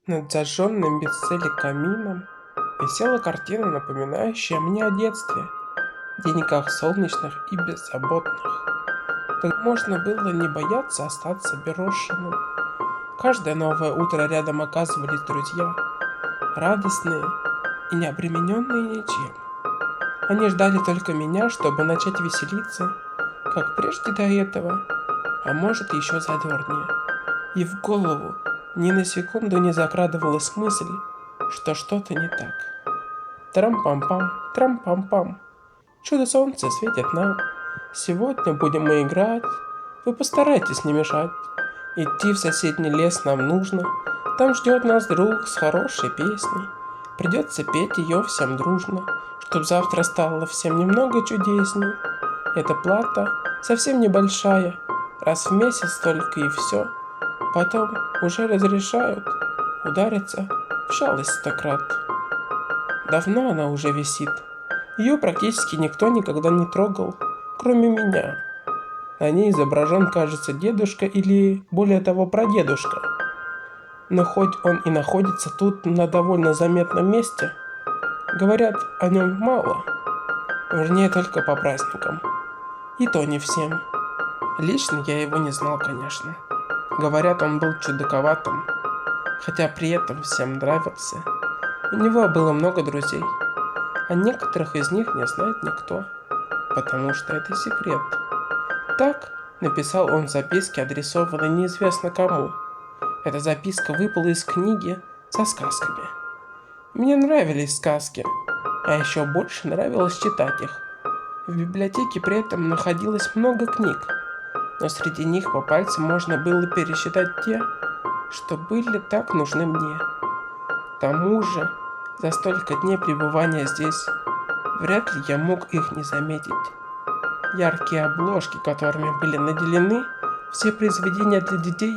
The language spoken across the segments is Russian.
Над зажженным без цели камином висела картина, напоминающая мне о детстве, деньках солнечных и беззаботных. Тогда можно было не бояться остаться брошенным. Каждое новое утро рядом оказывались друзья, радостные и не обремененные ничем. Они ждали только меня, чтобы начать веселиться, как прежде до этого, а может еще задорнее. И в голову ни на секунду не закрадывалась мысль, что что-то не так. Трам-пам-пам, трам-пам-пам. Чудо солнце светит нам. Сегодня будем мы играть. Вы постарайтесь не мешать. Идти в соседний лес нам нужно. Там ждет нас друг с хорошей песней. Придется петь ее всем дружно, чтоб завтра стало всем немного чудесней. Эта плата совсем небольшая, раз в месяц только и все. Потом уже разрешают удариться в шалость 100 крат. Давно она уже висит. Ее практически никто никогда не трогал, кроме меня. На ней изображен, кажется, дедушка или, более того, прадедушка. Но хоть он и находится тут на довольно заметном месте, говорят о нем мало. Вернее, только по праздникам. И то не всем. Лично я его не знал, конечно. Говорят, он был чудаковатым, хотя при этом всем нравился. У него было много друзей, а некоторых из них не знает никто, потому что это секрет. Так написал он в записке, адресованной неизвестно кому. Эта записка выпала из книги со сказками. Мне нравились сказки, а еще больше нравилось читать их. В библиотеке при этом находилось много книг, но среди них по пальцам можно было пересчитать те, что были так нужны мне. К тому же, за столько дней пребывания здесь, вряд ли я мог их не заметить. Яркие обложки, которыми были наделены все произведения для детей,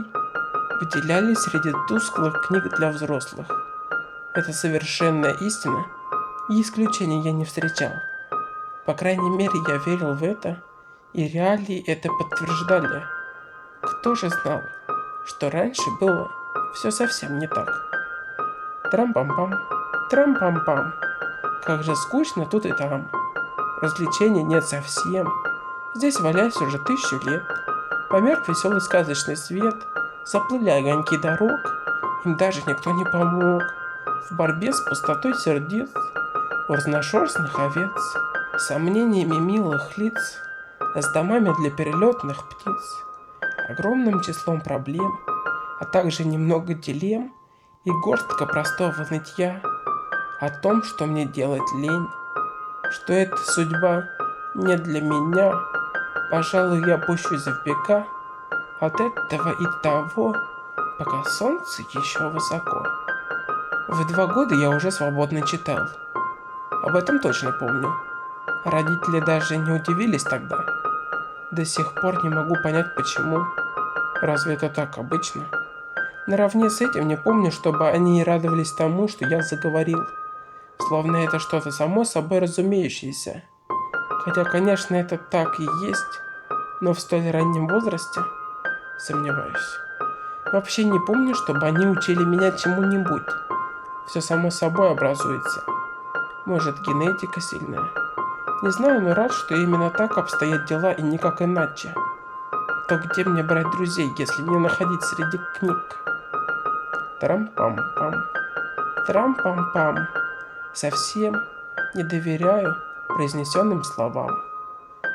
выделялись среди тусклых книг для взрослых. Это совершенная истина, и исключений я не встречал. По крайней мере, я верил в это, и реалии это подтверждали. Кто же знал, что раньше было все совсем не так? Трам-пам-пам, трам-пам-пам. Как же скучно тут и там. Развлечений нет совсем. Здесь валяюсь уже 1000 лет. Померк веселый сказочный свет. Заплыли огоньки дорог. Им даже никто не помог. В борьбе с пустотой сердец. У разношерстных овец. Сомнениями милых лиц. С домами для перелетных птиц. Огромным числом проблем. А также немного дилемм. И горстка простого нытья о том, что мне делать лень, что эта судьба не для меня. Пожалуй, я пущусь в бега от этого и того, пока солнце еще высоко. В 2 года я уже свободно читал. Об этом точно помню. Родители даже не удивились тогда. До сих пор не могу понять, почему. Разве это так обычно? Наравне с этим не помню, чтобы они радовались тому, что я заговорил. Словно это что-то само собой разумеющееся. Хотя, конечно, это так и есть, но в столь раннем возрасте сомневаюсь. Вообще не помню, чтобы они учили меня чему-нибудь. Все само собой образуется. Может, генетика сильная. Не знаю, но рад, что именно так обстоят дела и никак иначе. То где мне брать друзей, если не находить среди книг? Трам-пам-пам, трам-пам-пам. Совсем не доверяю произнесенным словам.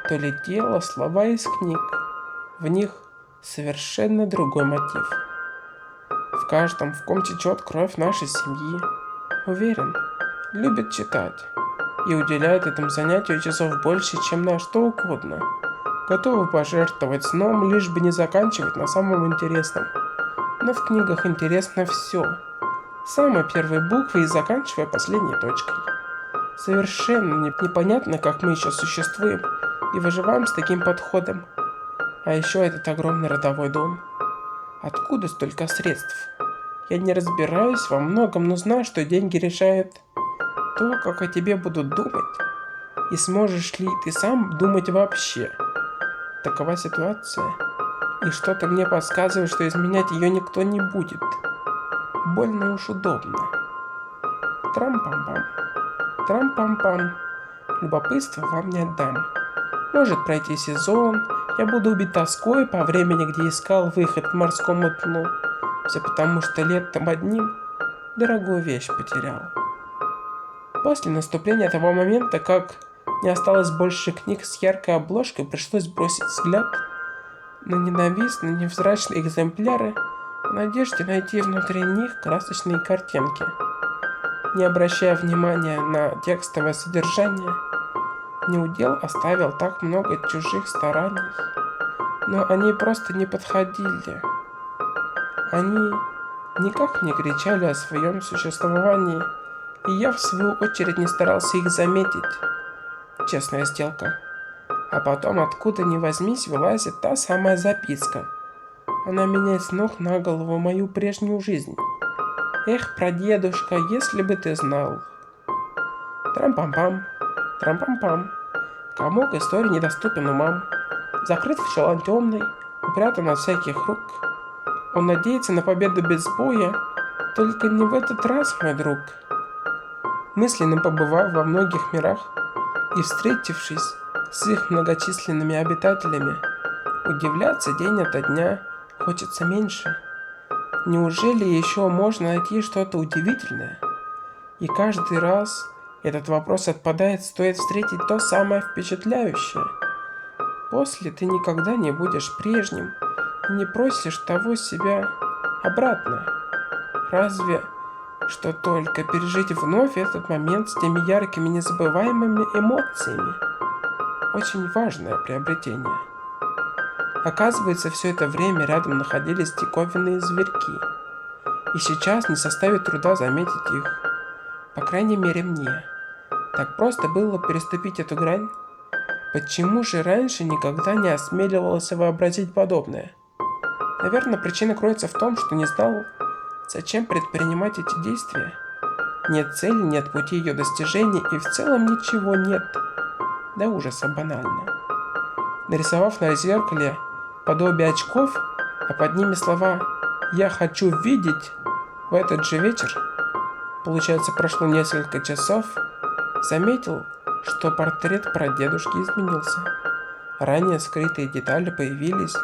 То ли дело слова из книг. В них совершенно другой мотив. В каждом, в ком течет кровь нашей семьи, уверен, любит читать и уделяет этому занятию часов больше, чем на что угодно. Готовы пожертвовать сном, лишь бы не заканчивать на самом интересном. Но в книгах интересно все. С самой первой буквы и заканчивая последней точкой. Совершенно непонятно, как мы еще существуем и выживаем с таким подходом. А еще этот огромный родовой дом. Откуда столько средств? Я не разбираюсь во многом, но знаю, что деньги решают то, как о тебе будут думать. И сможешь ли ты сам думать вообще? Такова ситуация. И что-то мне подсказывает, что изменять ее никто не будет. больно уж удобно. Трам-пам-пам, трам-пам-пам, любопытство вам не отдам. Может пройти сезон, я буду убит тоской по времени, где искал выход к морскому дну. Все потому, что летом одним дорогую вещь потерял. После наступления того момента, как не осталось больше книг с яркой обложкой, пришлось бросить взгляд на ненавистные невзрачные экземпляры в надежде найти внутри них красочные картинки. Не обращая внимания на текстовое содержание, неудел оставил так много чужих стараний, но они просто не подходили. Они никак не кричали о своем существовании, и я в свою очередь не старался их заметить. Честная сделка. А потом откуда ни возьмись вылазит та самая записка. Она меняет с ног на голову мою прежнюю жизнь. Эх, прадедушка, если бы ты знал. Трам-пам-пам, трам-пам-пам. Комок истории недоступен умам. Закрыт в чулан темный, упрятан от всяких рук. Он надеется на победу без боя, только не в этот раз, мой друг. Мысленно побывав во многих мирах и встретившись с их многочисленными обитателями, удивляться день ото дня хочется меньше. Неужели еще можно найти что-то удивительное? И каждый раз этот вопрос отпадает, стоит встретить то самое впечатляющее. После ты никогда не будешь прежним и не просишь того себя обратно. Разве что только пережить вновь этот момент с теми яркими незабываемыми эмоциями. Очень важное приобретение. Оказывается, все это время рядом находились диковинные зверьки. И сейчас не составит труда заметить их. По крайней мере мне. Так просто было переступить эту грань? Почему же раньше никогда не осмеливался вообразить подобное? Наверное, причина кроется в том, что не знал, зачем предпринимать эти действия. Нет цели, нет пути ее достижения и в целом ничего нет. До ужаса банально. Нарисовав на зеркале подобие очков, а под ними слова «Я хочу видеть» в этот же вечер, получается прошло несколько часов, заметил, что портрет прадедушки изменился. Ранее скрытые детали появились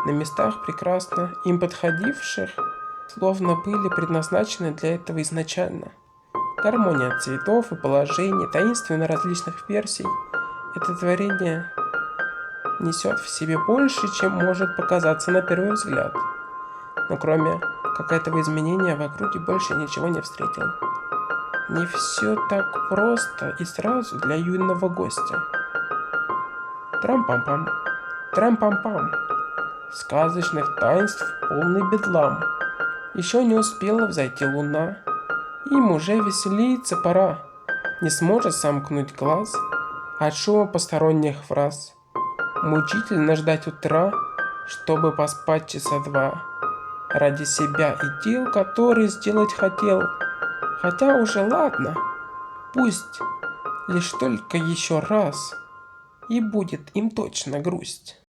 на местах прекрасно им подходивших, словно были предназначены для этого изначально. Гармония цветов и положений, таинственно различных версий. Это творение несет в себе больше, чем может показаться на первый взгляд. Но кроме как этого изменения в округе больше ничего не встретил. Не все так просто и сразу для юного гостя. Трам-пам-пам, трам-пам-пам. Сказочных таинств полный бедлам. Еще не успела взойти луна, им уже веселиться пора. Не сможет сомкнуть глаз от шума посторонних фраз. Мучительно ждать утра, чтобы поспать часа два. Ради себя и дел, которые сделать хотел. Хотя уже ладно, пусть лишь только еще раз, и будет им точно грусть.